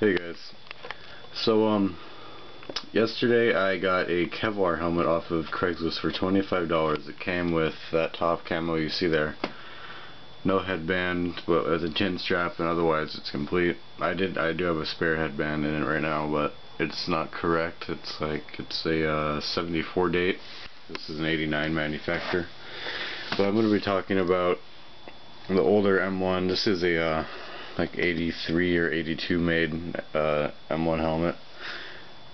Hey guys. So yesterday I got a Kevlar helmet off of Craigslist for $25. It came with that top camo you see there. No headband, but with a chin strap, and otherwise it's complete. I do have a spare headband in it right now, but it's not correct. It's a 74 date. This is an 89 manufacturer. But I'm going to be talking about the older M1. This is a like 83 or 82 made M1 helmet.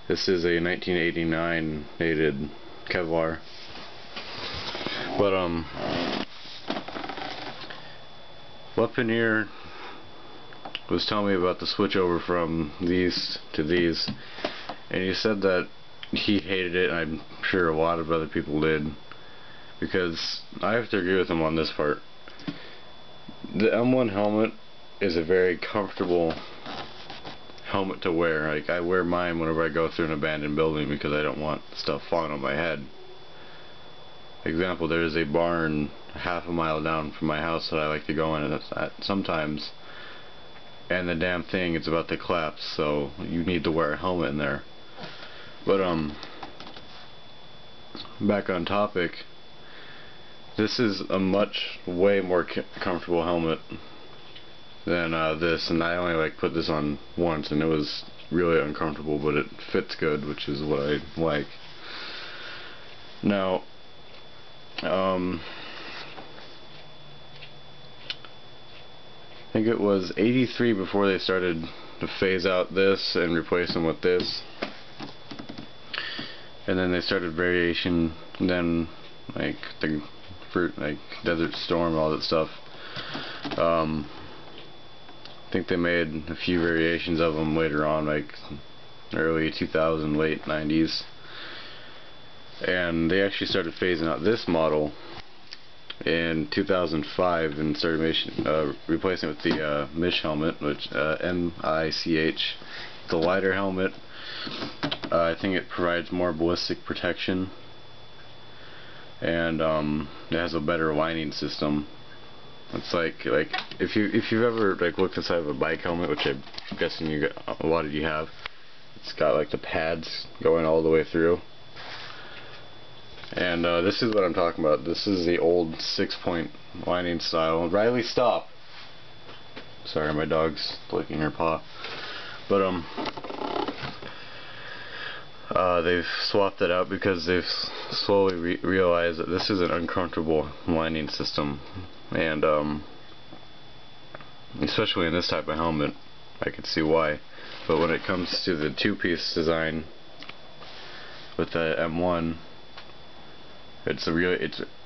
This is a 1989 dated Kevlar. But Weaponeer was telling me about the switch over from these to these, and he said that he hated it, and I'm sure a lot of other people did, because I have to agree with him on this part. The M1 helmet is a very comfortable helmet to wear. Like, I wear mine whenever I go through an abandoned building because I don't want stuff falling on my head. Example, there is a barn half a mile down from my house that I like to go in sometimes, and the damn thing is about to collapse, so you need to wear a helmet in there. But back on topic, this is a way more comfortable helmet than this, and I only put this on once and it was really uncomfortable, but it fits good, which is what I like. Now I think it was 83 before they started to phase out this and replace them with this, and then they started variation, and then like the fruit, like Desert Storm, all that stuff. I think they made a few variations of them later on, like early 2000s, late 90s, and they actually started phasing out this model in 2005 and started replacing it with the MICH helmet, which M-I-C-H. It's a lighter helmet. I think it provides more ballistic protection, and it has a better lining system. It's like if you've ever looked inside of a bike helmet, which I'm guessing a lot of you have, it's got like the pads going all the way through. And this is what I'm talking about. This is the old 6-point lining style. Riley, stop! Sorry, my dog's licking her paw. But they've swapped it out because they've slowly realized that this is an uncomfortable lining system, and especially in this type of helmet, I could see why. But when it comes to the two-piece design with the M1, it's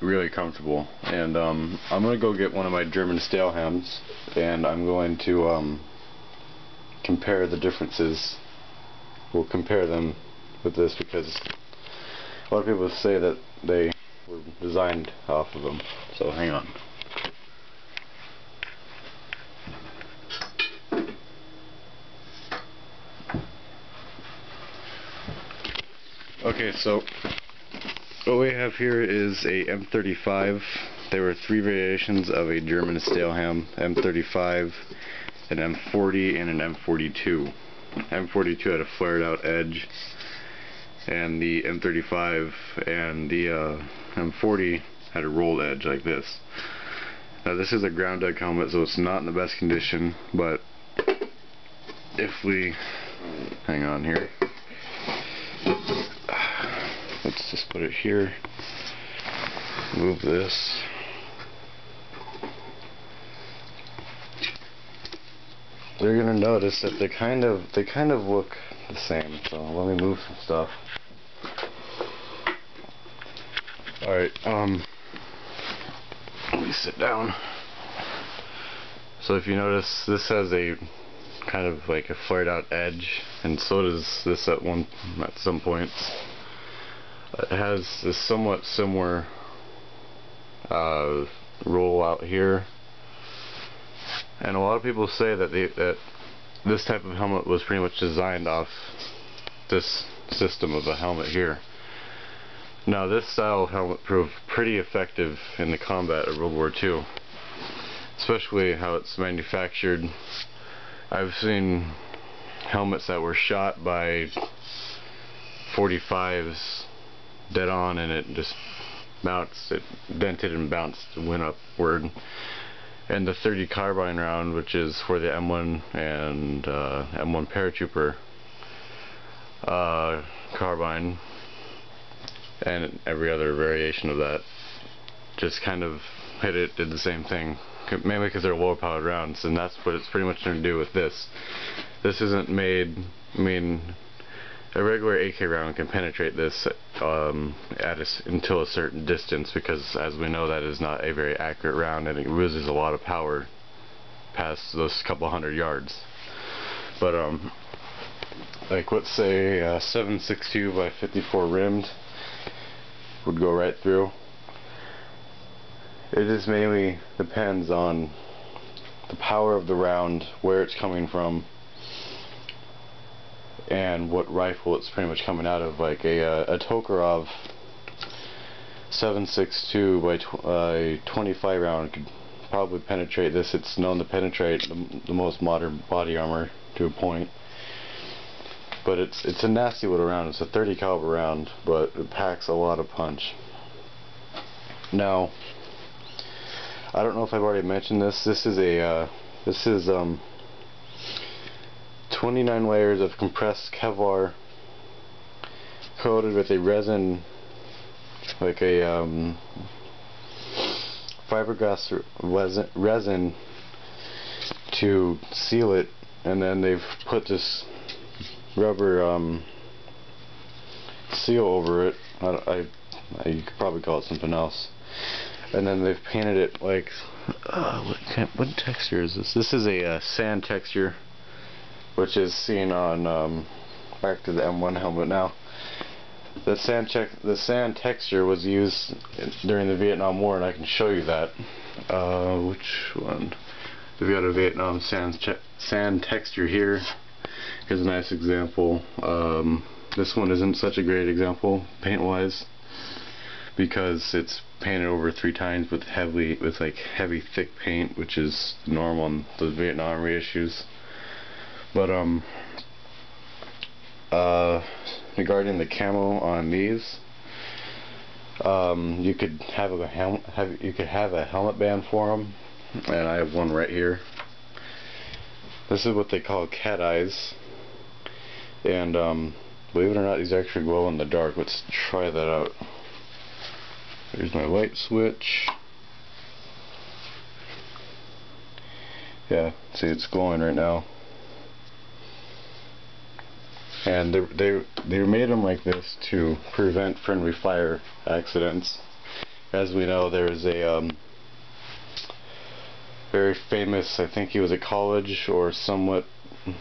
really comfortable. And I'm gonna go get one of my German stale hams, and I'm going to compare the differences. We'll compare them with this because a lot of people say that they were designed off of them. So hang on. Okay, so what we have here is a M35. There were 3 variations of a German stale ham: M35, an M40, and an M42. M42 had a flared out edge, and the M35 and the M40 had a rolled edge like this. Now this is a ground deck helmet, so it's not in the best condition, but if we hang on here, let's just put it here, move this. They're gonna notice that they kind of look the same. So let me move some stuff. Alright, let me sit down. So if you notice, this has a kind of like a flared out edge, and so does this at some points. It has a somewhat similar roll out here, and a lot of people say that this type of helmet was pretty much designed off this system of a helmet here. Now this style of helmet proved pretty effective in the combat of World War II, especially how it's manufactured. I've seen helmets that were shot by 45s dead on, and it just bounced, it dented and bounced and went upward. And the .30 carbine round, which is for the M1 and M1 paratrooper carbine, and every other variation of that, just kind of hit it, did the same thing, mainly because they're lower powered rounds, and that's what it's pretty much going to do with this. This isn't made, I mean, a regular AK round can penetrate this until a certain distance, because as we know, that is not a very accurate round, and it loses a lot of power past those couple hundred yards. But like, let's say 7.62 by 54 rimmed would go right through. It just mainly depends on the power of the round, where it's coming from, and what rifle it's pretty much coming out of. Like a Tokarov 7.62 by 25 round could probably penetrate this. It's known to penetrate the most modern body armor to a point. But it's a nasty little round. It's a .30 caliber round, but it packs a lot of punch. Now, I don't know if I've already mentioned this. This is 29 layers of compressed Kevlar coated with a resin, like a fiberglass resin to seal it, and then they've put this rubber seal over it. You could probably call it something else. And then they've painted it like what texture is this? This is a sand texture, which is seen on back to the M1 helmet now. The sand texture was used during the Vietnam War, and I can show you that. Which one? We've got a Vietnam sand texture here. Here's a nice example. This one isn't such a great example paint wise, because it's painted over 3 times with heavy thick paint, which is normal in the Vietnam reissues. But regarding the camo on these, you could have a helmet band for them, and I have one right here. This is what they call cat eyes, and believe it or not, these actually glow in the dark. Let's try that out. Here's my light switch. Yeah, see, it's glowing right now. And they made them like this to prevent friendly fire accidents. As we know, there's a very famous, I think he was a college or somewhat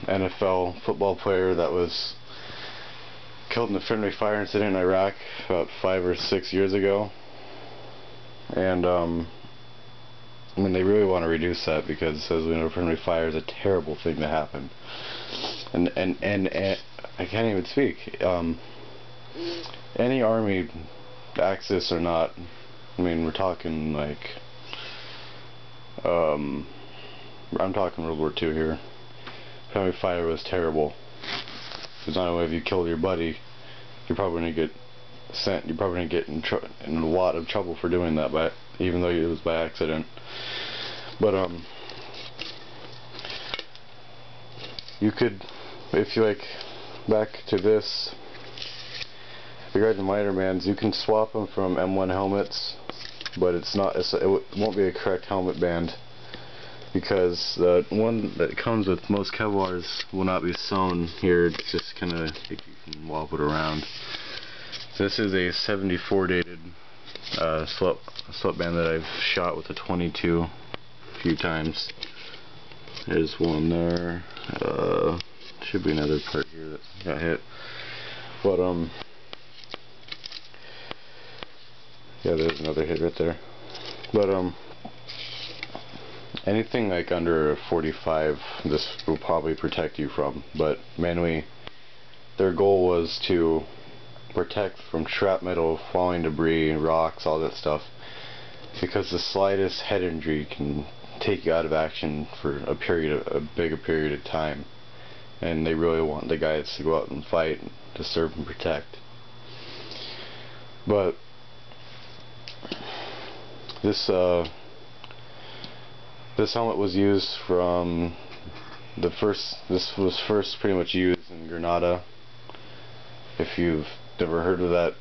NFL football player that was killed in a friendly fire incident in Iraq about 5 or 6 years ago. And I mean, they really want to reduce that, because as we know, friendly fire is a terrible thing to happen. And I can't even speak. Any army, Axis or not, I mean, we're talking like I'm talking World War II here. Friendly fire was terrible. Because not only have you killed your buddy, you're probably going to get sent. You're probably going to get in a lot of trouble for doing that, but even though it was by accident. But you could, if you like, back to this, regarding minor bands, you can swap them from M1 helmets, but it won't be a correct helmet band, because the one that comes with most Kevlars will not be sewn here. It's just kind of, you can wop it around. This is a 74 dated sweatband that I've shot with a 22 a few times. There's one there. Should be another part here that got hit. But yeah, there's another hit right there. But anything like under a 45, this will probably protect you from. But mainly, their goal was to protect from shrapnel, falling debris, rocks, all that stuff, because the slightest head injury can take you out of action for a bigger period of time. and they really want the guys to go out and fight to serve and protect. But this helmet was used from this was first pretty much used in Grenada. If you've never heard of that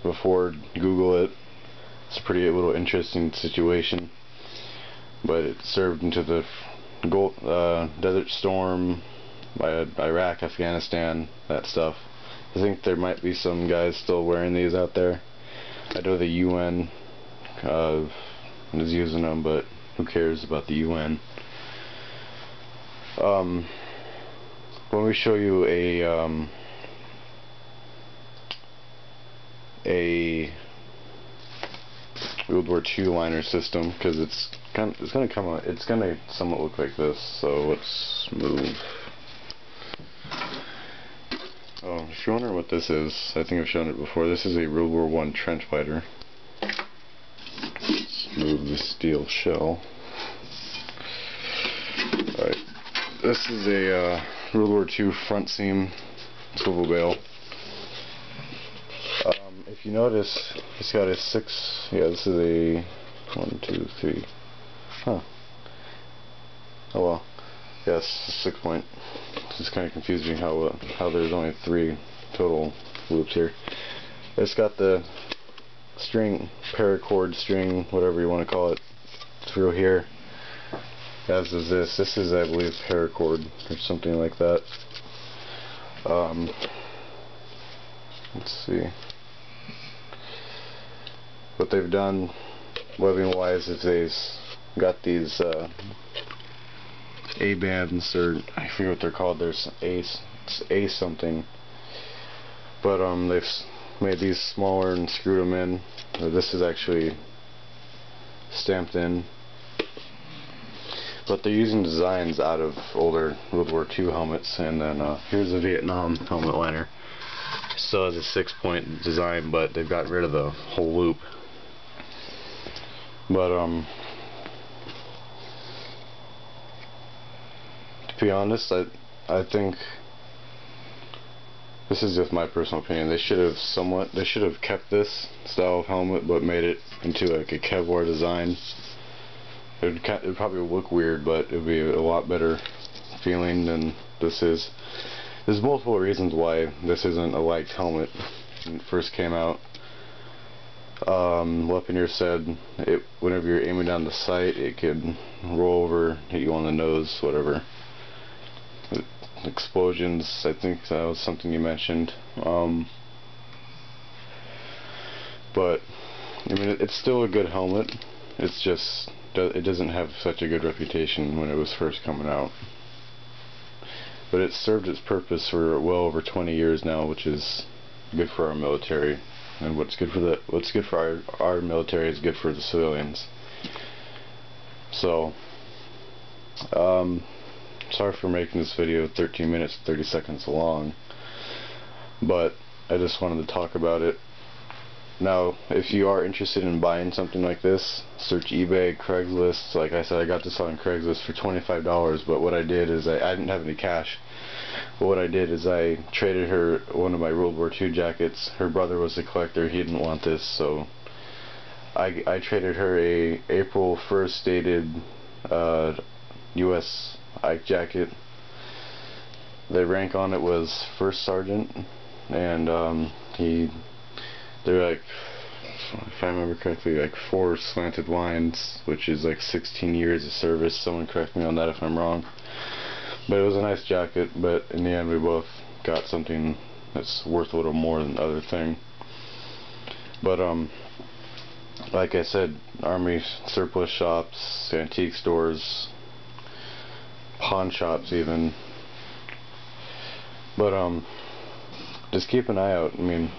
before, Google it. It's a pretty little interesting situation. But it served into the Desert Storm, Iraq, Afghanistan, that stuff. I think there might be some guys still wearing these out there. I know the UN is using them, but who cares about the UN? When we show you a World War II liner system, because it's gonna somewhat look like this. So let's move. Oh, if you're wondering what this is, I think I've shown it before. This is a World War I trench fighter. Let's move the steel shell. Alright, this is a World War II front seam swivel bale. If you notice, it's got a 6. Yeah, this is a 1, 2, 3. Huh. Oh well. Yes, 6 point. It's just kind of confusing how there's only 3 total loops here. It's got the string, paracord string, whatever you want to call it, through here. As is this. This is, I believe, paracord or something like that. Let's see. What they've done, webbing wise, is they've got these A bands, or I forget what they're called. There's A something, but they've made these smaller and screwed them in. This is actually stamped in, but they're using designs out of older World War II helmets. And then here's a Vietnam helmet liner. Still has a 6-point design, but they've got rid of the whole loop. But to be honest, I think this is just my personal opinion. They should have kept this style of helmet, but made it into like a Kevlar design. It'd probably look weird, but it'd be a lot better feeling than this is. There's multiple reasons why this isn't a liked helmet when it first came out. Lepiner said whenever you're aiming down the sight, it could roll over, hit you on the nose, whatever. Explosions, I think that was something you mentioned. But I mean, it's still a good helmet. It's just it doesn't have such a good reputation when it was first coming out. But it's served its purpose for well over 20 years now, which is good for our military. And what's good for our military is good for the civilians. So, sorry for making this video 13 minutes and 30 seconds long, but I just wanted to talk about it. Now, if you are interested in buying something like this, search eBay, Craigslist. Like I said, I got this on Craigslist for $25, but what I did is I didn't have any cash. But what I did is I traded her one of my World War II jackets. Her brother was a collector. He didn't want this, so I traded her a April 1st dated U.S. Ike jacket. The rank on it was First Sergeant, and they're like, if I remember correctly, like 4 slanted lines, which is like 16 years of service. Someone correct me on that if I'm wrong. But it was a nice jacket, but in the end we both got something that's worth a little more than the other thing. But like I said, Army surplus shops, antique stores, pawn shops even. But just keep an eye out. I mean,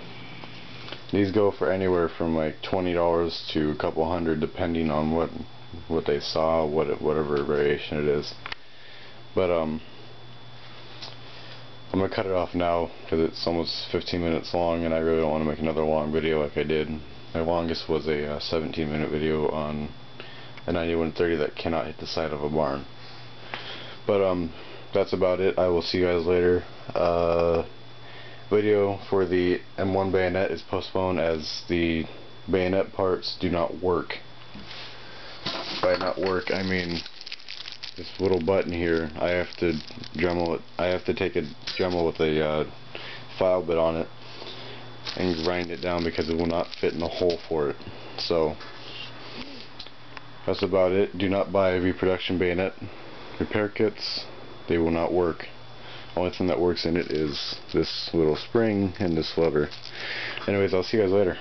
these go for anywhere from like $20 to a couple hundred, depending on what they saw, whatever variation it is. But I'm gonna cut it off now because it's almost 15 minutes long, and I really don't want to make another long video like I did. My longest was a 17-minute video on a 9130 that cannot hit the side of a barn. But that's about it. I will see you guys later. Video for the M1 bayonet is postponed as the bayonet parts do not work. By not work, I mean this little button here. I have to Dremel it. I have to take a Dremel with a file bit on it and grind it down because it will not fit in the hole for it. So that's about it. Do not buy reproduction bayonet repair kits. They will not work. Only thing that works in it is this little spring and this lever. Anyways, I'll see you guys later.